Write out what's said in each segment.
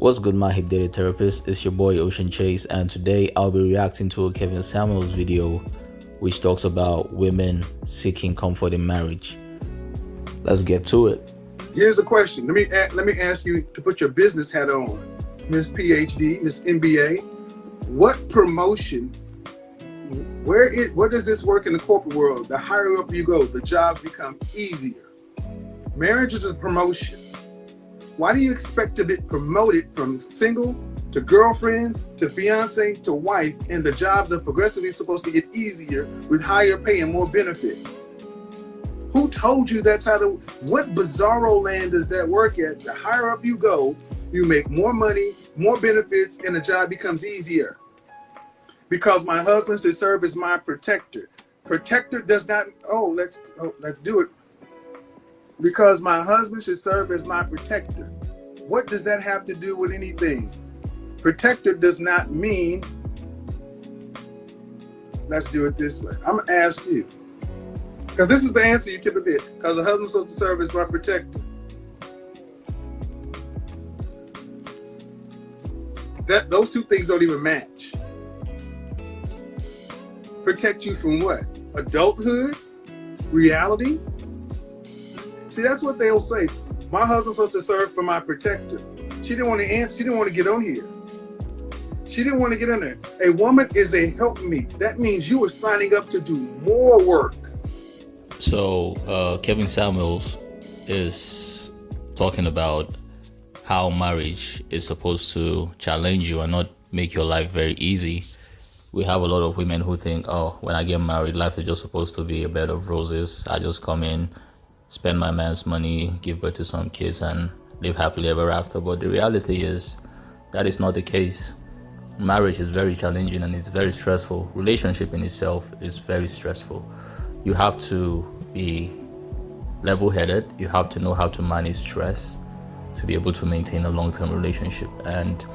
What's good, my hipdated therapist? It's your boy Ocean Chase, and today I'll be reacting to a Kevin Samuels video which talks about women seeking comfort in marriage. Let's get to it. Here's the question. Let me ask you to put your business hat on, Miss PhD, Miss MBA. What promotion? Where does this work in the corporate world? The higher up you go, the jobs become easier. Marriage is a promotion. Why do you expect to be promoted from single to girlfriend to fiance to wife, and the jobs are progressively supposed to get easier with higher pay and more benefits? Who told you that's how to? What bizarro land does that work at? The higher up you go, you make more money, more benefits, and the job becomes easier. Because my husband should serve as my protector. Protector does not. Let's do it. Because my husband should serve as my protector. What does that have to do with anything? Protector does not mean. Let's do it this way. I'm gonna ask you. Because this is the answer you typically get. Because the husband's supposed to serve as my protector. Those two things don't even match. Protect you from what? Adulthood? Reality? See, that's what they'll say. My husband's supposed to serve for my protector. She didn't want to answer. She didn't want to get on here. She didn't want to get on there. A woman is a helpmeet. That means you are signing up to do more work. So Kevin Samuels is talking about how marriage is supposed to challenge you and not make your life very easy. We have a lot of women who think, oh, when I get married, life is just supposed to be a bed of roses. I just come in, spend my man's money, give birth to some kids, and live happily ever after. But the reality is that is not the case. Marriage is very challenging and it's very stressful. Relationship in itself is very stressful. You have to be level-headed. You have to know how to manage stress to be able to maintain a long-term relationship. And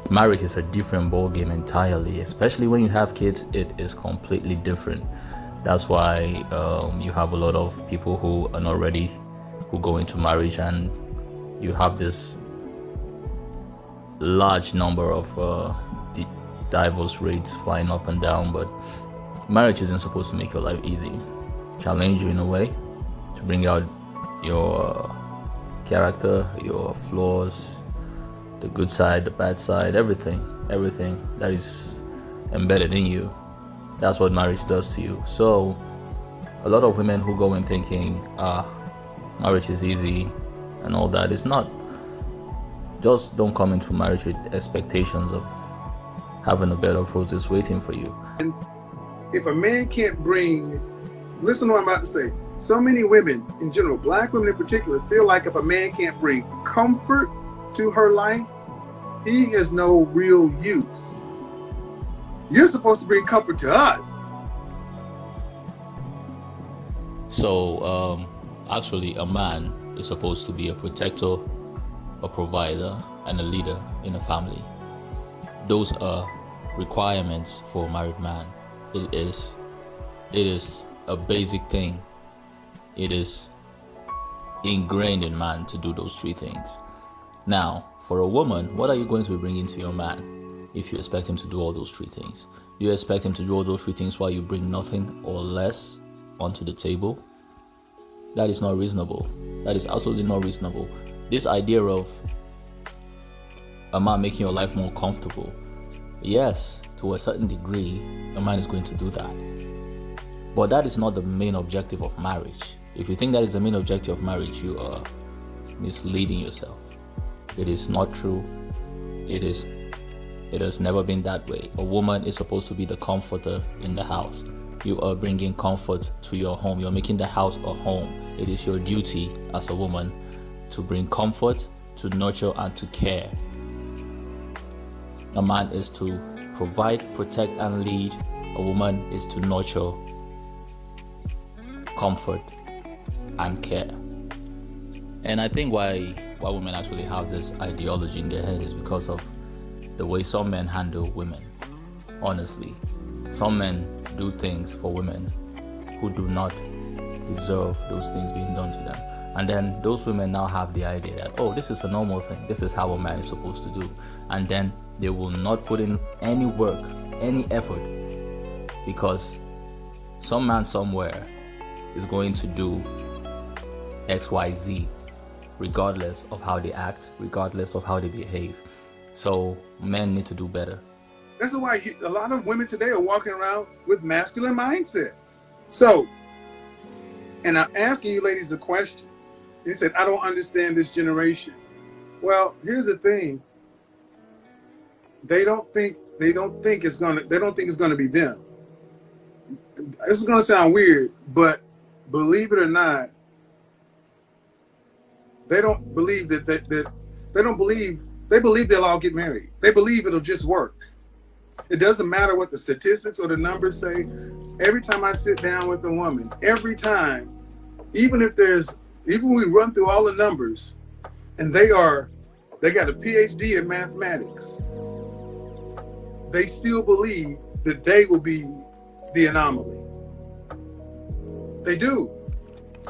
marriage is a different ballgame entirely, especially when you have kids. It is completely different. That's why you have a lot of people who are not ready, who go into marriage, and you have this large number of divorce rates flying up and down. But marriage isn't supposed to make your life easy. Challenge you in a way to bring out your character, your flaws, the good side, the bad side, everything that is embedded in you. That's what marriage does to you. So a lot of women who go in thinking, marriage is easy and all that, it's not. Just don't come into marriage with expectations of having a bed of roses waiting for you. And if a man can't bring, listen to what I'm about to say. So many women in general, black women in particular, feel like if a man can't bring comfort to her life, he has no real use. You're supposed to bring comfort to us. So, actually, a man is supposed to be a protector, a provider, and a leader in a family. Those are requirements for a married man. It is a basic thing. It is ingrained in man to do those three things. Now, for a woman, what are you going to be bringing to your man if you expect him to do all those three things? Do you expect him to do all those three things while you bring nothing or less onto the table? That is not reasonable. That is absolutely not reasonable. This idea of a man making your life more comfortable, yes, to a certain degree, a man is going to do that. But that is not the main objective of marriage. If you think that is the main objective of marriage, you are misleading yourself. It is not true. It has never been that way. A woman is supposed to be the comforter in the house. You are bringing comfort to your home. You're making the house a home. It is your duty as a woman to bring comfort, to nurture, and to care. A man is to provide, protect, and lead. A woman is to nurture, comfort, and care. And I think why women actually have this ideology in their head is because of the way some men handle women. Honestly, some men do things for women who do not deserve those things being done to them. And then those women now have the idea that, oh, this is a normal thing. This is how a man is supposed to do. And then they will not put in any work, any effort, because some man somewhere is going to do XYZ, regardless of how they act, regardless of how they behave. So men need to do better. That's why a lot of women today are walking around with masculine mindsets. So, and I'm asking you ladies a question. They said, I don't understand this generation. Well, here's the thing. They don't think it's gonna be them. This is gonna sound weird, but believe it or not, they don't believe that they believe they'll all get married. They believe it'll just work. It doesn't matter what the statistics or the numbers say. Every time I sit down with a woman, every time, even when we run through all the numbers, and they got a PhD in mathematics, they still believe that they will be the anomaly. They do.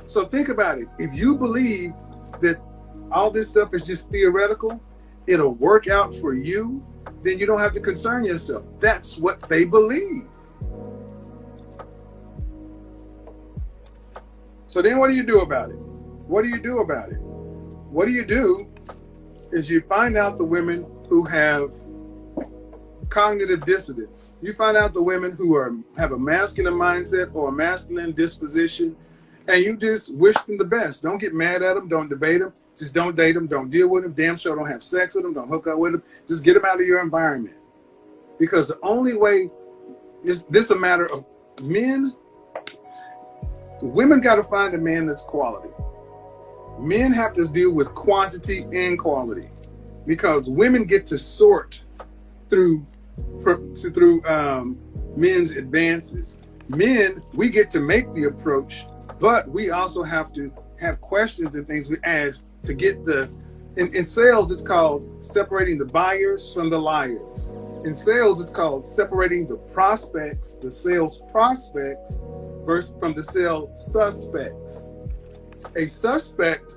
So think about it. If you believe that all this stuff is just theoretical, it'll work out for you, then you don't have to concern yourself. That's what they believe. So then what do you do about it? What do you do about it? What you do is you find out the women who have cognitive dissonance. You find out the women who have a masculine mindset or a masculine disposition, and you just wish them the best. Don't get mad at them. Don't debate them. Just don't date them. Don't deal with them. Damn sure don't have sex with them. Don't hook up with them. Just get them out of your environment. Because the only way is this a matter of men. Women got to find a man that's quality. Men have to deal with quantity and quality, because women get to sort through men's advances. Men, we get to make the approach, but we also have to have questions and things we ask to get in sales, it's called separating the buyers from the liars. In sales, it's called separating the prospects, the sales prospects, from the sales suspects. A suspect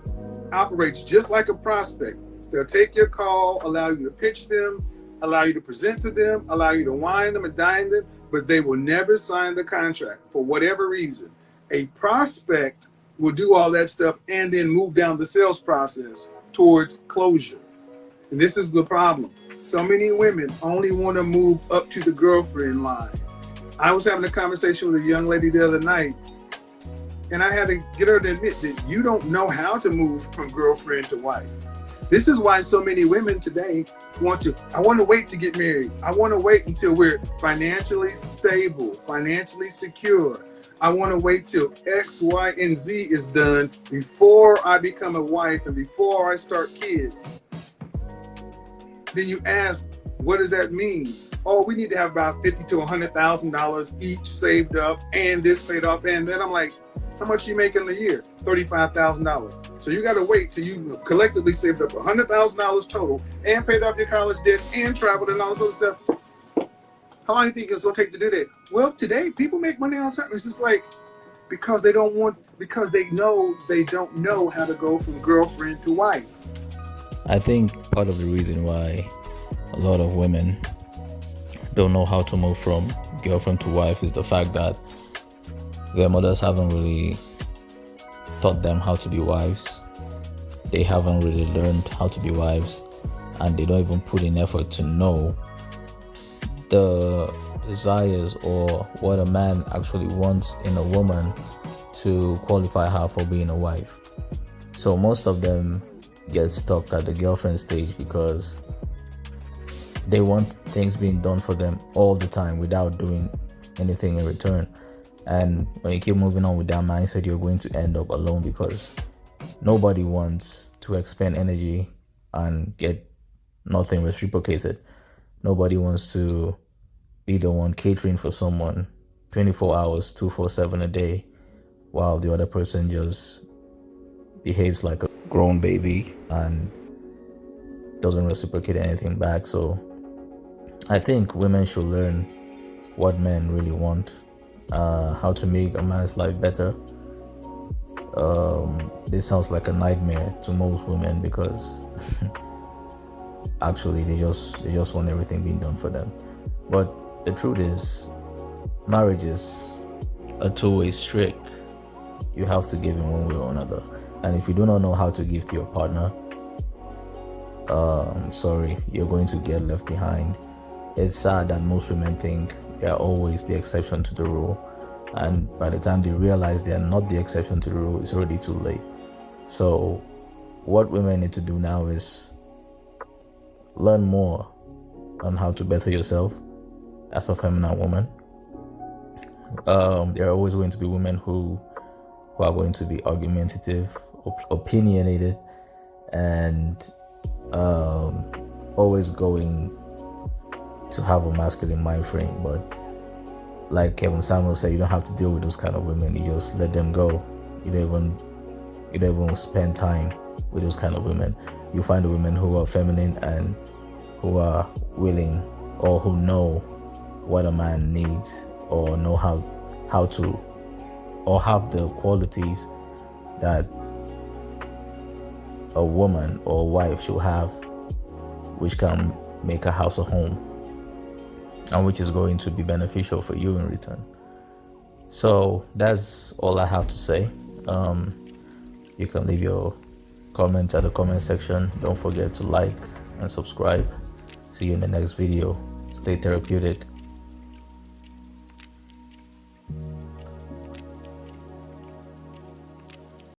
operates just like a prospect. They'll take your call, allow you to pitch them, allow you to present to them, allow you to wine them and dine them, but they will never sign the contract for whatever reason. A prospect will do all that stuff and then move down the sales process towards closure. And this is the problem. So many women only want to move up to the girlfriend line. I was having a conversation with a young lady the other night, and I had to get her to admit that you don't know how to move from girlfriend to wife. This is why so many women today I want to wait to get married. I want to wait until we're financially stable, financially secure. I want to wait till X, Y, and Z is done before I become a wife and before I start kids. Then you ask, what does that mean? Oh, we need to have about $50,000 to $100,000 each saved up and this paid off. And then I'm like, how much you make in a year? $35,000. So you got to wait till you collectively saved up $100,000 total and paid off your college debt and traveled and all this other stuff. How long do you think it's going to take to do that? Well, today people make money all the time. It's just like, because they don't know how to go from girlfriend to wife. I think part of the reason why a lot of women don't know how to move from girlfriend to wife is the fact that their mothers haven't really taught them how to be wives. They haven't really learned how to be wives, and they don't even put in effort to know the desires or what a man actually wants in a woman to qualify her for being a wife. So most of them get stuck at the girlfriend stage because they want things being done for them all the time without doing anything in return. And when you keep moving on with that mindset, you're going to end up alone, because nobody wants to expend energy and get nothing reciprocated. Nobody wants to be the one catering for someone 24 hours, 247 a day, while the other person just behaves like a grown baby and doesn't reciprocate anything back. So I think women should learn what men really want, how to make a man's life better, This sounds like a nightmare to most women because actually they just want everything being done for them. But the truth is, marriage is a two-way street. You have to give in one way or another, and if you do not know how to give to your partner, sorry, you're going to get left behind. It's sad that most women think they are always the exception to the rule, and by the time they realize they are not the exception to the rule, it's already too late. So what women need to do now is learn more on how to better yourself as a feminine woman. There are always going to be women who are going to be argumentative, opinionated, and always going to have a masculine mind frame. But like Kevin Samuels said, you don't have to deal with those kind of women. You just let them go. You don't even spend time with those kind of women. You find the women who are feminine and who are willing, or who know what a man needs, or know how to, or have the qualities that a woman or a wife should have, which can make a house a home, and which is going to be beneficial for you in return. So that's all I have to say. You can leave your comments at the comment section. Don't forget to like and subscribe. See you in the next video. Stay therapeutic.